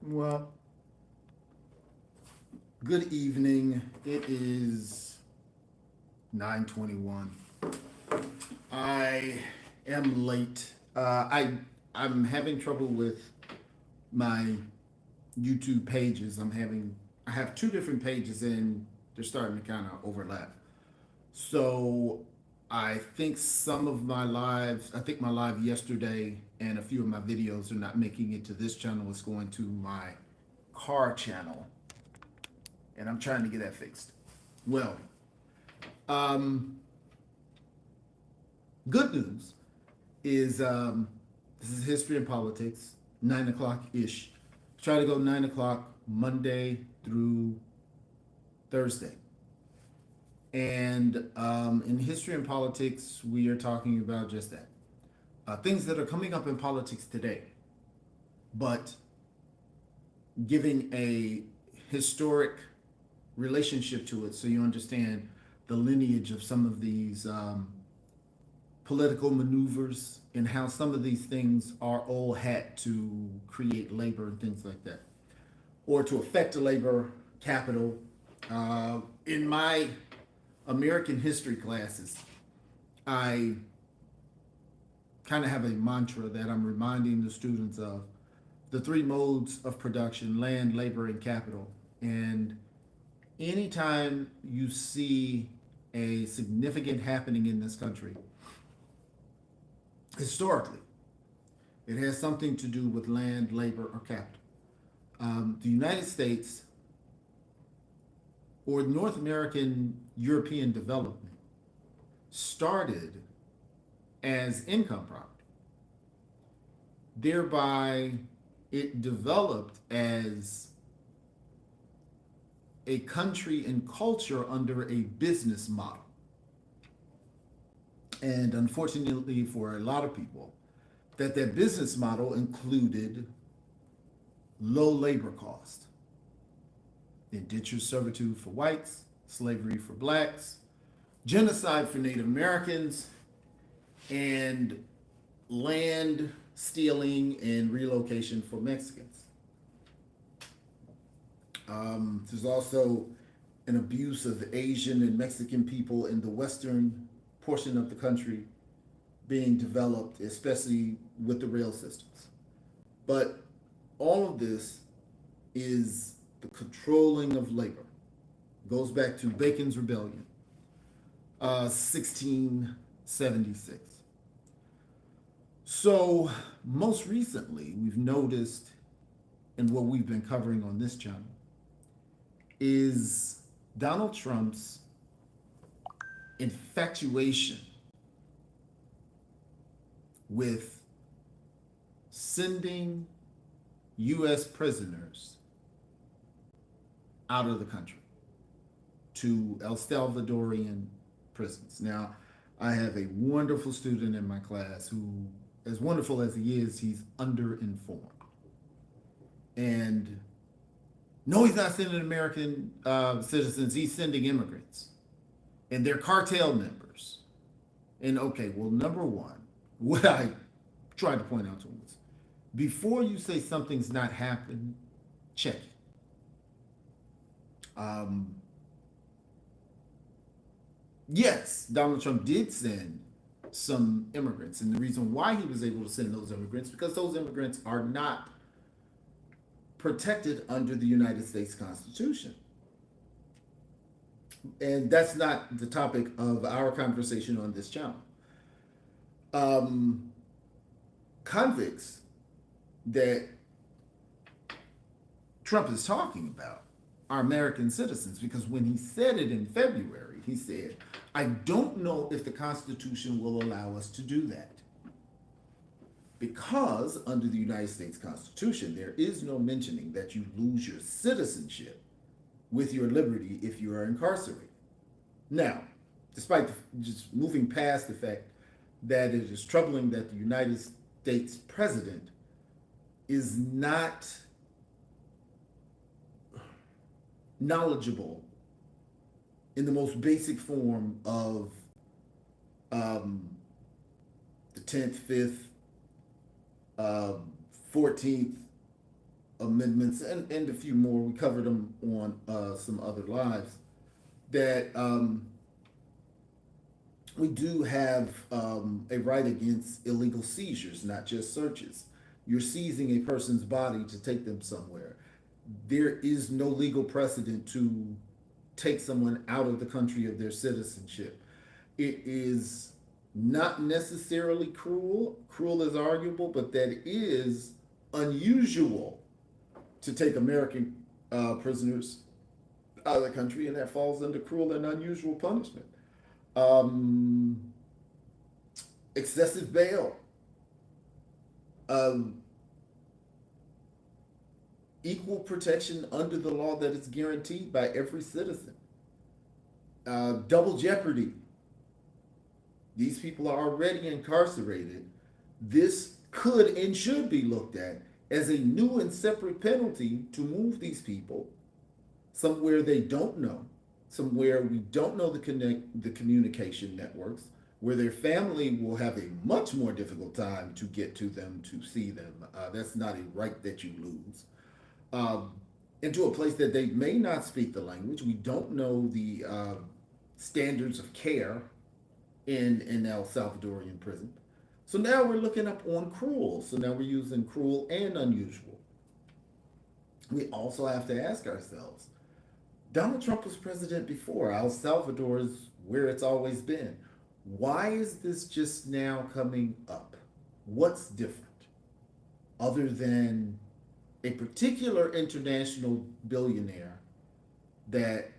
Well, good evening. It is 9:21. I am late. I'm having trouble with my YouTube pages. I have two different pages and they're starting to kind of overlap. So I think I think my live yesterday and a few of my videos are not making it to this channel. It's going to my car channel, and I'm trying to get that fixed. Well, um, good news is this is history and politics, 9 o'clock ish. Try to go 9 o'clock Monday through Thursday. And in history and politics, we are talking about just that. Things that are coming up in politics today, but giving a historic relationship to it so you understand the lineage of some of these political maneuvers and how some of these things are all had to create labor and things like that, or to affect the labor capital. In my American history classes, I kind of have a mantra that I'm reminding the students of the three modes of production: land, labor, and capital. And anytime you see a significant happening in this country, historically, it has something to do with land, labor, or capital. The United States or North American European development started as income property. Thereby, it developed as a country and culture under a business model. And unfortunately for a lot of people, that business model included low labor cost, indentured servitude for whites, slavery for blacks, genocide for Native Americans, and land stealing and relocation for Mexicans. There's also an abuse of Asian and Mexican people in the western portion of the country being developed, especially with the rail systems. But all of this is the controlling of labor. Goes back to Bacon's Rebellion, 1676. So, most recently, we've noticed, and what we've been covering on this channel, is Donald Trump's infatuation with sending U.S. prisoners out of the country to El Salvadorian prisons. Now, I have a wonderful student in my class who, as wonderful as he is, he's underinformed. And no, he's not sending American citizens, he's sending immigrants. And they're cartel members. And okay, well, number one, what I tried to point out to him was before you say something's not happening, check it. Yes, Donald Trump did send some immigrants. And the reason why he was able to send those immigrants, because those immigrants are not protected under the United States Constitution. And that's not the topic of our conversation on this channel. Um, Convicts that Trump is talking about are American citizens, because when he said it in February, he said, I don't know if the Constitution will allow us to do that. Because under the United States Constitution, there is no mentioning that you lose your citizenship with your liberty if you are incarcerated. Now, despite just moving past the fact that it is troubling that the United States president is not knowledgeable in the most basic form of the 10th, 5th, 14th, amendments and a few more. We covered them on some other lives. That we do have a right against illegal seizures, not just searches. You're seizing a person's body to take them somewhere. There is no legal precedent to take someone out of the country of their citizenship. It is not necessarily cruel. Cruel is arguable, but that is unusual to take American prisoners out of the country, and that falls under cruel and unusual punishment. Um, Excessive bail, um, equal protection under the law that is guaranteed by every citizen, double jeopardy. These people are already incarcerated. This could and should be looked at as a new and separate penalty to move these people somewhere they don't know, somewhere we don't know the communication networks, where their family will have a much more difficult time to get to them, to see them. That's not a right that you lose. Um, Into a place that they may not speak the language. We don't know the standards of care in El Salvadorian prison. So now we're looking up on cruel. So now we're using cruel and unusual. We also have to ask ourselves, Donald Trump was president before. El Salvador is where it's always been. Why is this just now coming up? What's different? Other than a particular international billionaire that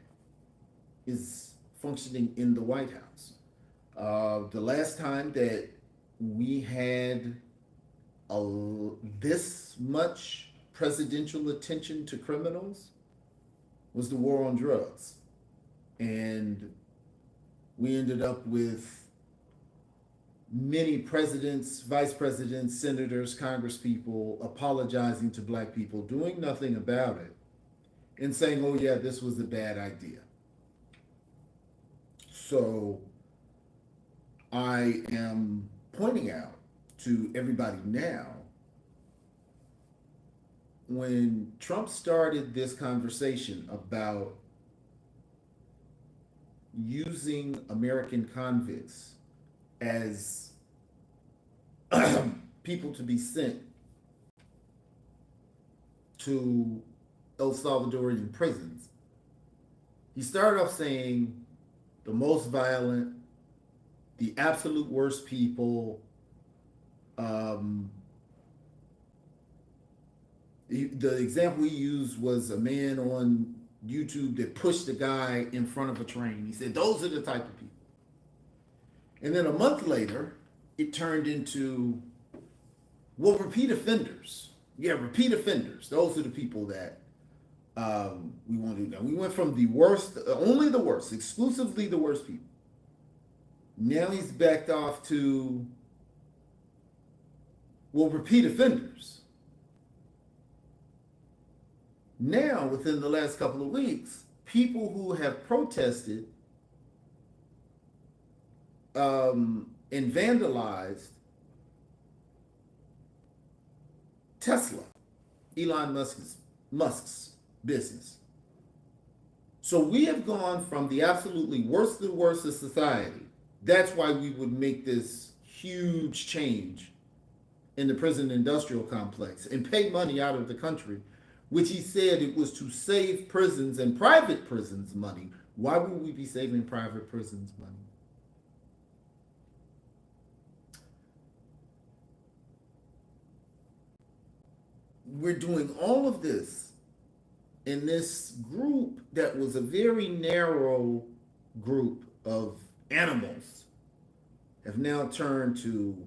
is functioning in the White House. The last time that we had this much presidential attention to criminals was the war on drugs. And we ended up with many presidents, vice presidents, senators, congresspeople apologizing to black people, doing nothing about it, and saying, oh, yeah, this was a bad idea. So I am pointing out to everybody now, when Trump started this conversation about using American convicts as people to be sent to El Salvadorian prisons, he started off saying the most violent, the absolute worst people. The example he used was a man on YouTube that pushed a guy in front of a train. He said, those are the type of people. And then a month later, it turned into, well, repeat offenders. Yeah, repeat offenders. Those are the people that we want to do now. We went from the worst, only the worst, exclusively the worst people. Now he's backed off to, well, repeat offenders. Now, within the last couple of weeks, people who have protested and vandalized Tesla, Elon Musk's business. So we have gone from the absolutely worst of the worst of society. That's why we would make this huge change in the prison industrial complex and pay money out of the country, which he said it was to save prisons and private prisons money. Why would we be saving private prisons money? We're doing all of this in this group that was a very narrow group of animals, have now turned to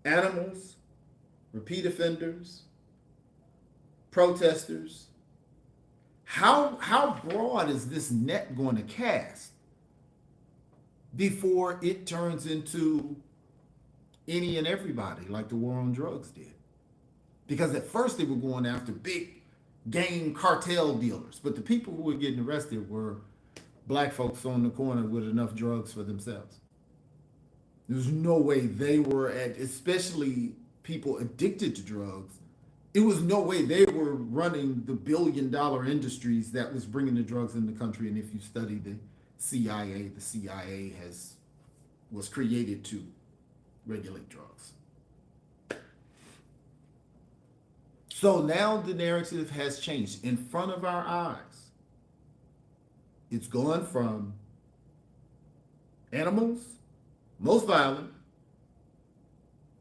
animals, repeat offenders, protesters. How broad is this net going to cast before it turns into any and everybody like the war on drugs did? Because at first they were going after big gang cartel dealers, but the people who were getting arrested were black folks on the corner with enough drugs for themselves. There's no way they were at, especially people addicted to drugs, It was no way they were running the billion-dollar industries that was bringing the drugs in the country. And if you study the CIA was created to regulate drugs. So now the narrative has changed in front of our eyes. It's gone from animals, most violent,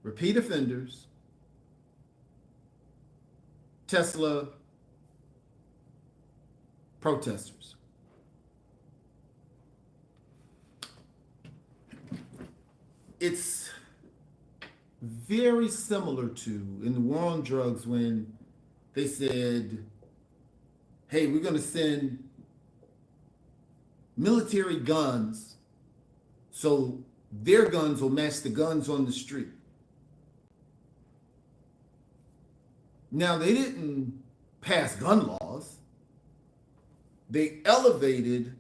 repeat offenders, Tesla protesters. It's very similar to in the war on drugs when they said, hey, we're going to send military guns so their guns will match the guns on the street. Now, they didn't pass gun laws. They elevated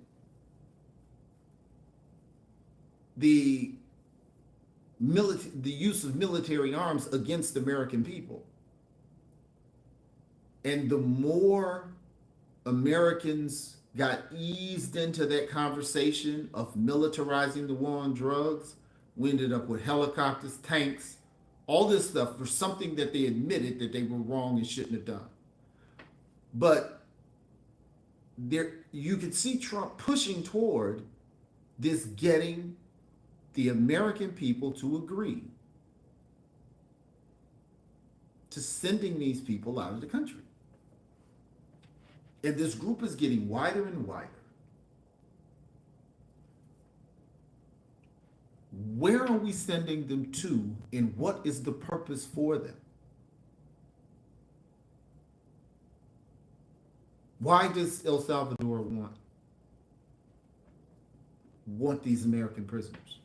the use of military arms against American people. And the more Americans got eased into that conversation of militarizing the war on drugs, we ended up with helicopters, tanks, all this stuff for something that they admitted that they were wrong and shouldn't have done. But there, you could see Trump pushing toward this getting the American people to agree to sending these people out of the country. And this group is getting wider and wider. Where are we sending them to, and what is the purpose for them? Why does El Salvador want these American prisoners?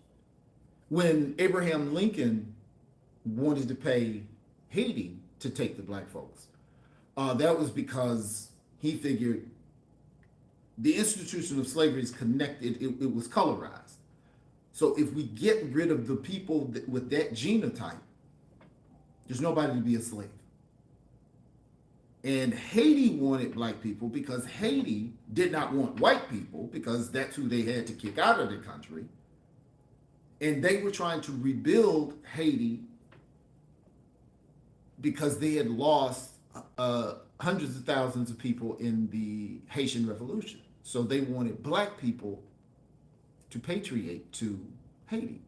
When Abraham Lincoln wanted to pay Haiti to take the black folks, that was because he figured the institution of slavery is connected, it was colorized. So if we get rid of the people with that genotype, there's nobody to be a slave. And Haiti wanted black people because Haiti did not want white people because that's who they had to kick out of the country. And they were trying to rebuild Haiti because they had lost hundreds of thousands of people in the Haitian Revolution. So they wanted black people to patriate to Haiti.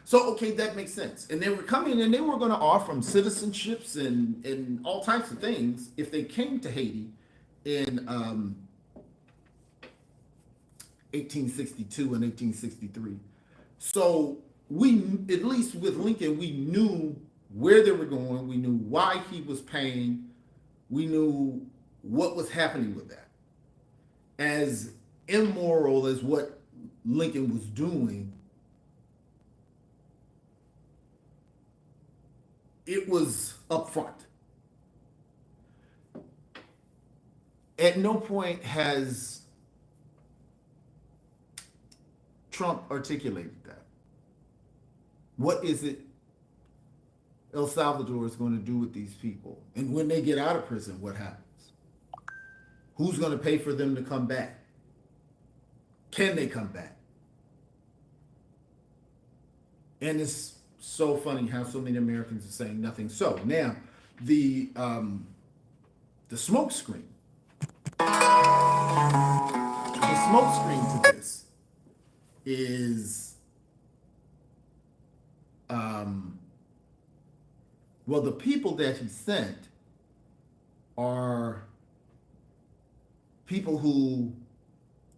So, okay, that makes sense. And they were coming and they were going to offer them citizenships and all types of things if they came to Haiti in 1862 and 1863. So we, at least with Lincoln, we knew where they were going. We knew why he was paying. We knew what was happening with that. As immoral as what Lincoln was doing, it was upfront. At no point has Trump articulated that. What is it El Salvador is going to do with these people? And when they get out of prison, what happens? Who's going to pay for them to come back? Can they come back? And it's so funny how so many Americans are saying nothing. So now the smoke screen. The smoke screen to this is well, the people that he sent are people who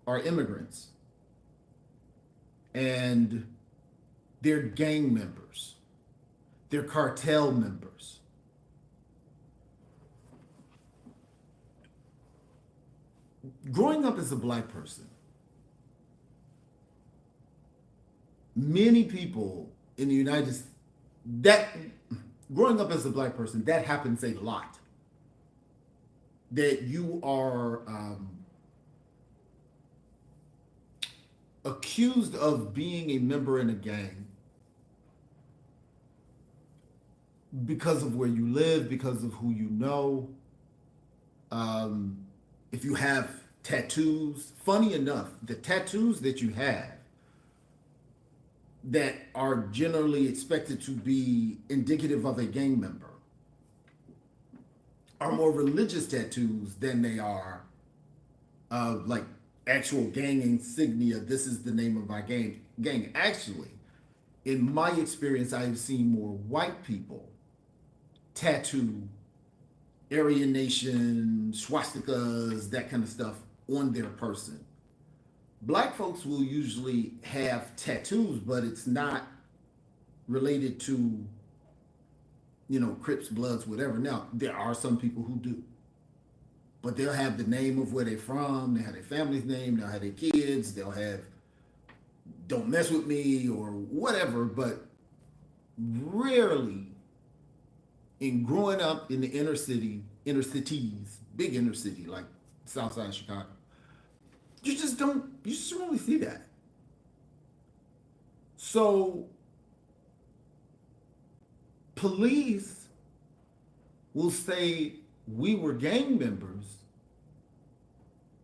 are immigrants and they're gang members, they're cartel members. Growing up as a black person, many people in the United States, growing up as a black person, that happens a lot. That you are accused of being a member in a gang, because of where you live, because of who you know. Um, if you have tattoos, funny enough, the tattoos that you have that are generally expected to be indicative of a gang member are more religious tattoos than they are like actual gang insignia. This is the name of my gang. Actually, in my experience, I have seen more white people tattoo Aryan Nation, swastikas, that kind of stuff on their person. Black folks will usually have tattoos, but it's not related to, Crips, Bloods, whatever. Now, there are some people who do, but they'll have the name of where they're from, they have their family's name, they'll have their kids, they'll have don't mess with me or whatever, but rarely in growing up in the inner cities, big inner city like South Side of Chicago, you just don't really see that. So police will say we were gang members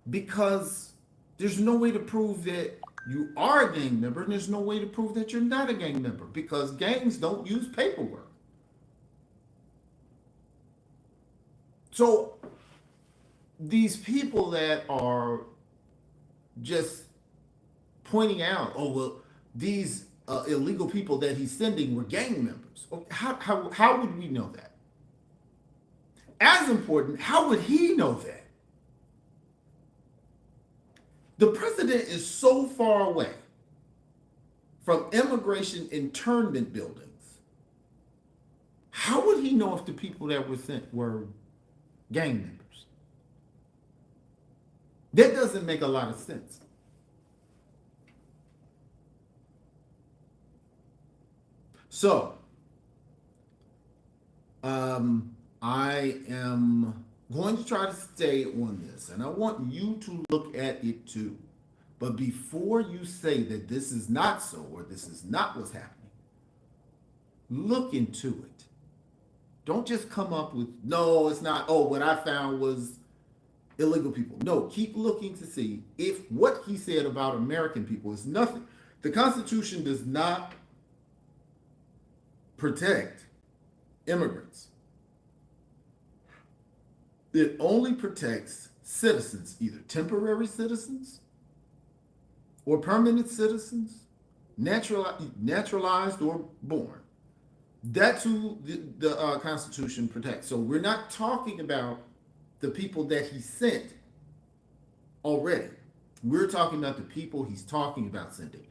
because there's no way to prove that you are a gang member, and there's no way to prove that you're not a gang member because gangs don't use paperwork. So these people that are just pointing out, oh, well, these illegal people that he's sending were gang members. How would we know that? As important, how would he know that? The president is so far away from immigration internment buildings. How would he know if the people that were sent were gang members? That doesn't make a lot of sense. So, I am going to try to stay on this, and I want you to look at it too. But before you say that this is not so or this is not what's happening, look into it. Don't just come up with, no, it's not, oh, what I found was illegal people. No, keep looking to see if what he said about American people is nothing. The Constitution does not protect immigrants. It only protects citizens, either temporary citizens or permanent citizens, naturalized or born. That's who the Constitution protects. So we're not talking about the people that he sent already. We're talking about the people he's talking about sending.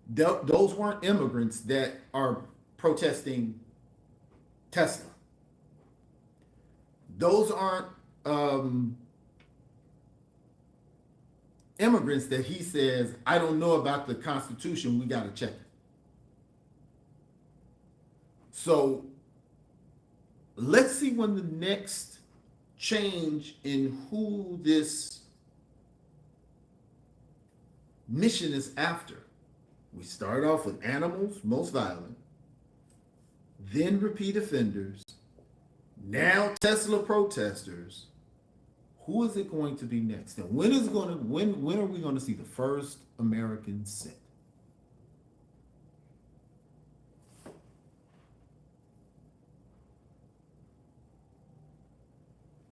Those weren't immigrants that are protesting Tesla. Those aren't immigrants that he says, I don't know about the Constitution, we got to check it. So let's see when the next change in who this mission is after. We start off with animals, most violent, then repeat offenders, now Tesla protesters. Who is it going to be next? And when are we going to see the first American sent?